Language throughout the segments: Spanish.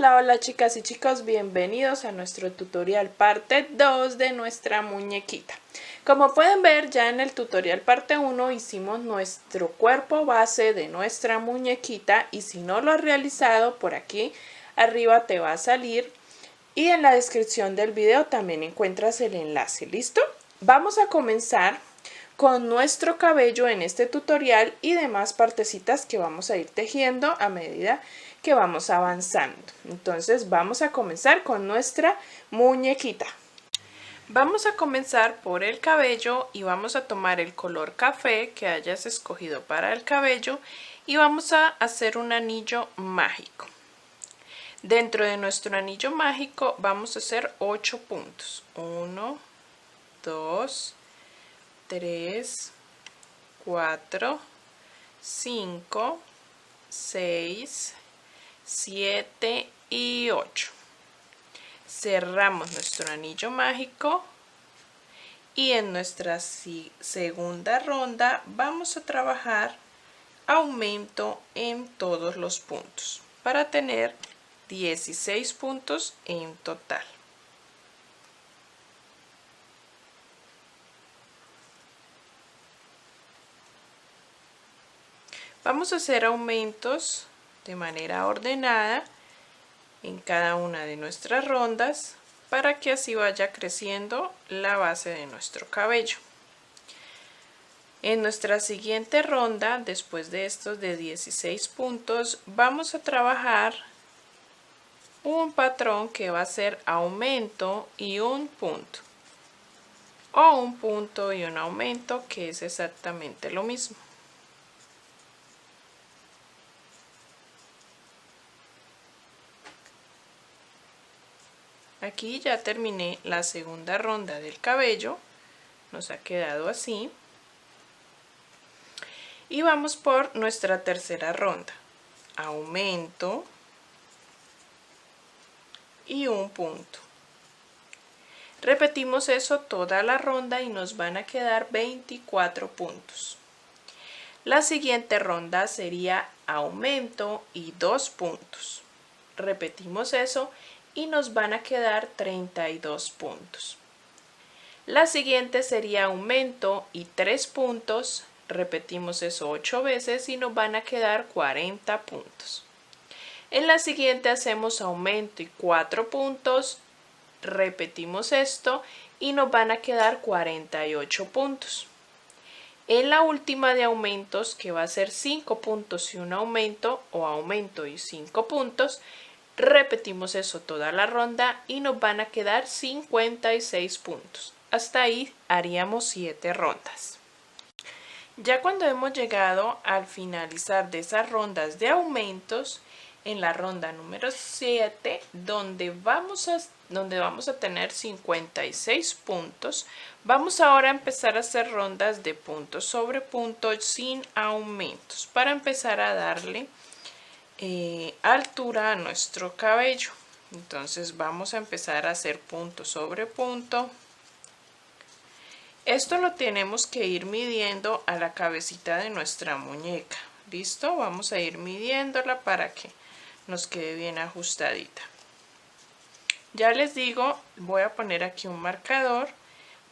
Hola, hola chicas y chicos, bienvenidos a nuestro tutorial parte 2 de nuestra muñequita. Como pueden ver, ya en el tutorial parte 1 hicimos nuestro cuerpo base de nuestra muñequita y si no lo has realizado, por aquí arriba te va a salir y en la descripción del video también encuentras el enlace, ¿listo? Vamos a comenzar con nuestro cabello en este tutorial y demás partecitas que vamos a ir tejiendo a medida que vamos avanzando. Entonces vamos a comenzar con nuestra muñequita. Vamos a comenzar por el cabello y vamos a tomar el color café que hayas escogido para el cabello y vamos a hacer un anillo mágico. Dentro de nuestro anillo mágico vamos a hacer 8 puntos. 1, 2, 3, 4, 5, 6, 7 y 8. Cerramos nuestro anillo mágico y en nuestra segunda ronda vamos a trabajar aumento en todos los puntos para tener 16 puntos en total. Vamos a hacer aumentos de manera ordenada en cada una de nuestras rondas para que así vaya creciendo la base de nuestro cabello. En nuestra siguiente ronda, después de estos de 16 puntos, vamos a trabajar un patrón que va a ser aumento y un punto, o un punto y un aumento, que es exactamente lo mismo. Aquí ya terminé la segunda ronda del cabello, nos ha quedado así. Y vamos por nuestra tercera ronda. Aumento y un punto. Repetimos eso toda la ronda y nos van a quedar 24 puntos. La siguiente ronda sería aumento y 2 puntos. Repetimos eso y nos van a quedar 32 puntos. La siguiente sería aumento y 3 puntos. Repetimos eso 8 veces y nos van a quedar 40 puntos. En la siguiente hacemos aumento y 4 puntos. Repetimos esto y nos van a quedar 48 puntos. En la última de aumentos, que va a ser 5 puntos y un aumento, o aumento y 5 puntos, repetimos eso toda la ronda y nos van a quedar 56 puntos. Hasta ahí haríamos 7 rondas. Ya cuando hemos llegado al finalizar de esas rondas de aumentos, en la ronda número 7, donde vamos a tener 56 puntos, vamos ahora a empezar a hacer rondas de punto sobre punto sin aumentos, para empezar a darle altura a nuestro cabello. Entonces vamos a empezar a hacer punto sobre punto. Esto lo tenemos que ir midiendo a la cabecita de nuestra muñeca. ¿Listo? Vamos a ir midiéndola para que nos quede bien ajustadita. Ya les digo, voy a poner aquí un marcador.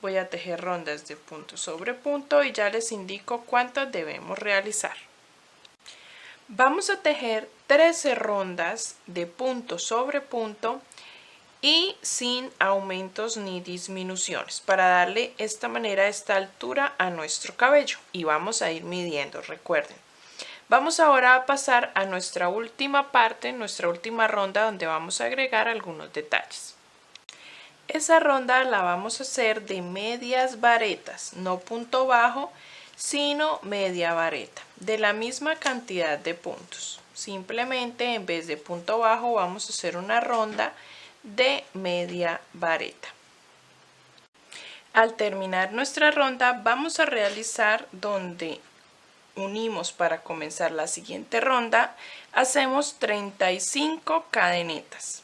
Voy a tejer rondas de punto sobre punto y ya les indico cuántas debemos realizar. Vamos a tejer 13 rondas de punto sobre punto y sin aumentos ni disminuciones para darle esta manera, esta altura a nuestro cabello, y vamos a ir midiendo, recuerden. Vamos ahora a pasar a nuestra última parte, nuestra última ronda, donde vamos a agregar algunos detalles. Esa ronda la vamos a hacer de medias varetas, no punto bajo, sino media vareta, de la misma cantidad de puntos. Simplemente en vez de punto bajo vamos a hacer una ronda de media vareta. Al terminar nuestra ronda vamos a realizar donde unimos para comenzar la siguiente ronda, hacemos 35 cadenetas.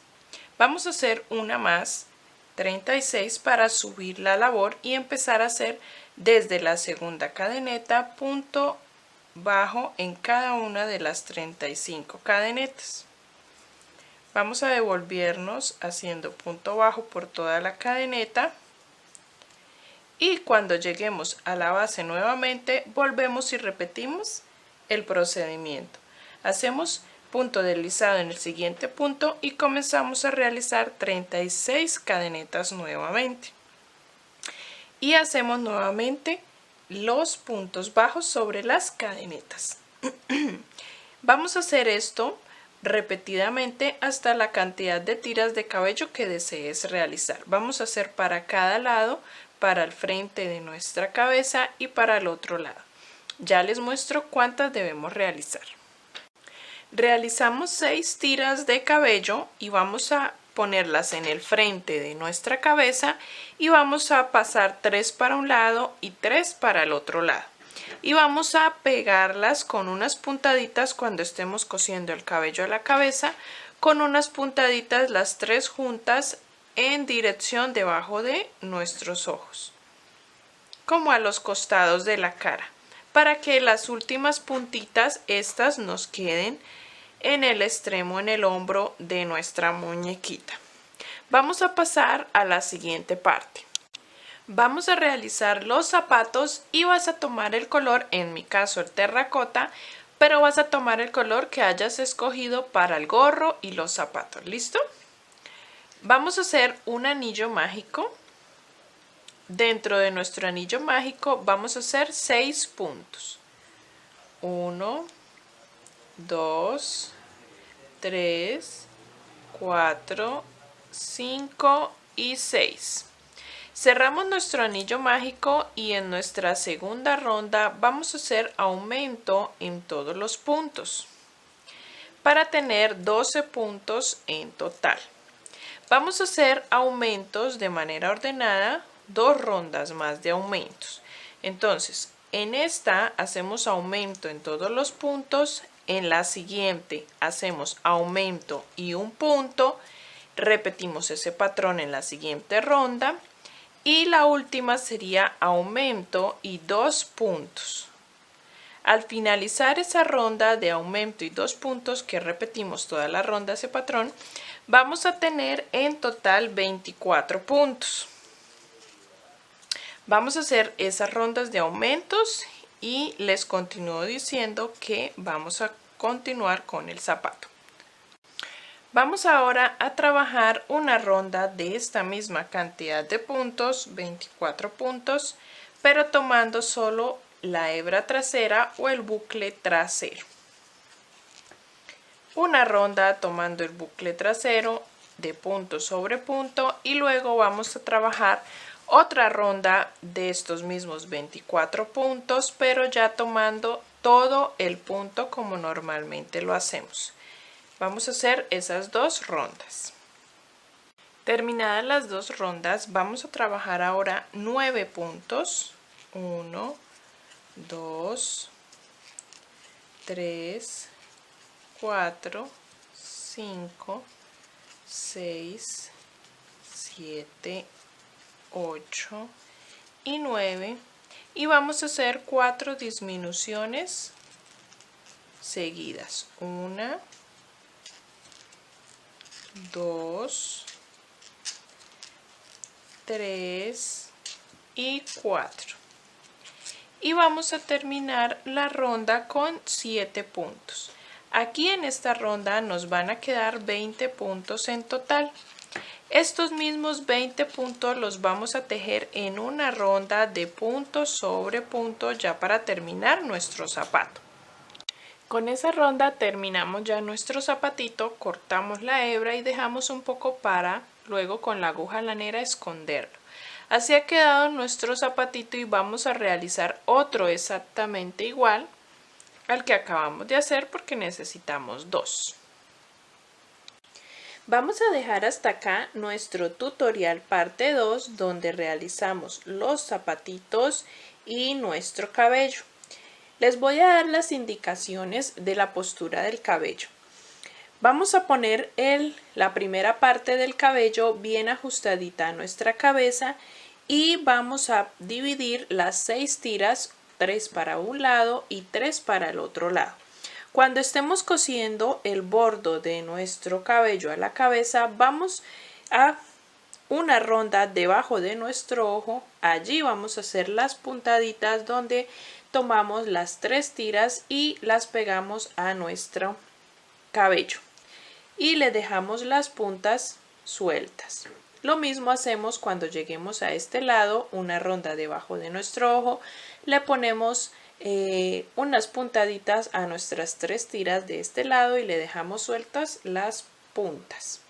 Vamos a hacer una más, 36, para subir la labor y empezar a hacer desde la segunda cadeneta punto bajo en cada una de las 35 cadenetas. Vamos a devolvernos haciendo punto bajo por toda la cadeneta y cuando lleguemos a la base nuevamente volvemos y repetimos el procedimiento. Hacemos punto deslizado en el siguiente punto y comenzamos a realizar 36 cadenetas nuevamente. Y hacemos nuevamente los puntos bajos sobre las cadenetas. Vamos a hacer esto repetidamente hasta la cantidad de tiras de cabello que desees realizar. Vamos a hacer para cada lado, para el frente de nuestra cabeza y para el otro lado. Ya les muestro cuántas debemos realizar. Realizamos 6 tiras de cabello y vamos a ponerlas en el frente de nuestra cabeza y vamos a pasar 3 para un lado y 3 para el otro lado. Y vamos a pegarlas con unas puntaditas cuando estemos cosiendo el cabello a la cabeza, con unas puntaditas las 3 juntas en dirección debajo de nuestros ojos, como a los costados de la cara, para que las últimas puntitas estas nos queden en el extremo, en el hombro de nuestra muñequita. Vamos a pasar a la siguiente parte. Vamos a realizar los zapatos y vas a tomar el color, en mi caso el terracota, pero vas a tomar el color que hayas escogido para el gorro y los zapatos. ¿Listo? Vamos a hacer un anillo mágico. Dentro de nuestro anillo mágico vamos a hacer 6 puntos. 1, 2, 3, 4, 5 y 6. Cerramos nuestro anillo mágico y en nuestra segunda ronda vamos a hacer aumento en todos los puntos para tener 12 puntos en total. Vamos a hacer aumentos de manera ordenada, 2 rondas más de aumentos. Entonces, en esta hacemos aumento en todos los puntos, en la siguiente hacemos aumento y un punto, repetimos ese patrón en la siguiente ronda y la última sería aumento y 2 puntos. Al finalizar esa ronda de aumento y 2 puntos, que repetimos toda la ronda ese patrón, vamos a tener en total 24 puntos. Vamos a hacer esas rondas de aumentos y les continúo diciendo que vamos a continuar con el zapato. Vamos ahora a trabajar una ronda de esta misma cantidad de puntos, 24 puntos, pero tomando solo la hebra trasera o el bucle trasero. Una ronda tomando el bucle trasero de punto sobre punto y luego vamos a trabajar otra ronda de estos mismos 24 puntos, pero ya tomando todo el punto como normalmente lo hacemos. Vamos a hacer esas 2 rondas. Terminadas las 2 rondas, vamos a trabajar ahora 9 puntos. 1, 2, 3, 4, 5, 6, 7, 8 y 9 y vamos a hacer 4 disminuciones seguidas. 1, 2, 3 y 4. Y vamos a terminar la ronda con 7 puntos. Aquí en esta ronda nos van a quedar 20 puntos en total. Estos mismos 20 puntos los vamos a tejer en una ronda de punto sobre punto ya para terminar nuestro zapato. Con esa ronda terminamos ya nuestro zapatito, cortamos la hebra y dejamos un poco para luego con la aguja lanera esconderlo. Así ha quedado nuestro zapatito y vamos a realizar otro exactamente igual al que acabamos de hacer porque necesitamos 2. Vamos a dejar hasta acá nuestro tutorial parte 2 donde realizamos los zapatitos y nuestro cabello. Les voy a dar las indicaciones de la postura del cabello. Vamos a poner la primera parte del cabello bien ajustadita a nuestra cabeza y vamos a dividir las 6 tiras, 3 para un lado y 3 para el otro lado. Cuando estemos cosiendo el bordo de nuestro cabello a la cabeza, vamos a una ronda debajo de nuestro ojo. Allí vamos a hacer las puntaditas donde tomamos las 3 tiras y las pegamos a nuestro cabello y le dejamos las puntas sueltas. Lo mismo hacemos cuando lleguemos a este lado, una ronda debajo de nuestro ojo, le ponemos unas puntaditas a nuestras 3 tiras de este lado y le dejamos sueltas las puntas.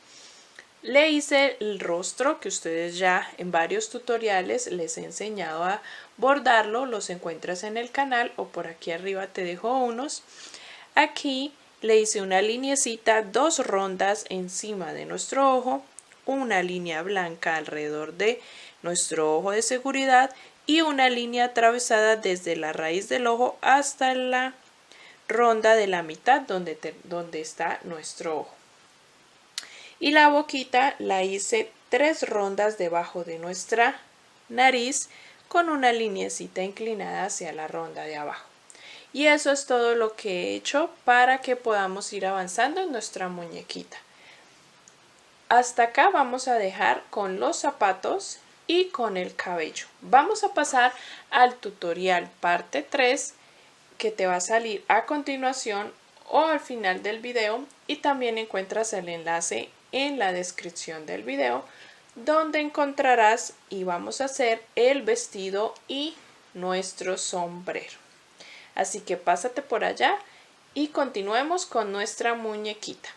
Le hice el rostro que ustedes ya en varios tutoriales les he enseñado a bordarlo, los encuentras en el canal o por aquí arriba te dejo unos. Aquí le hice una lineecita, 2 rondas encima de nuestro ojo, una línea blanca alrededor de nuestro ojo de seguridad y una línea atravesada desde la raíz del ojo hasta la ronda de la mitad donde está nuestro ojo. Y la boquita la hice 3 rondas debajo de nuestra nariz con una lineecita inclinada hacia la ronda de abajo. Y eso es todo lo que he hecho para que podamos ir avanzando en nuestra muñequita. Hasta acá vamos a dejar con los zapatos y con el cabello. Vamos a pasar al tutorial parte 3 que te va a salir a continuación o al final del video, y también encuentras el enlace en la descripción del video donde encontrarás y vamos a hacer el vestido y nuestro sombrero. Así que pásate por allá y continuemos con nuestra muñequita.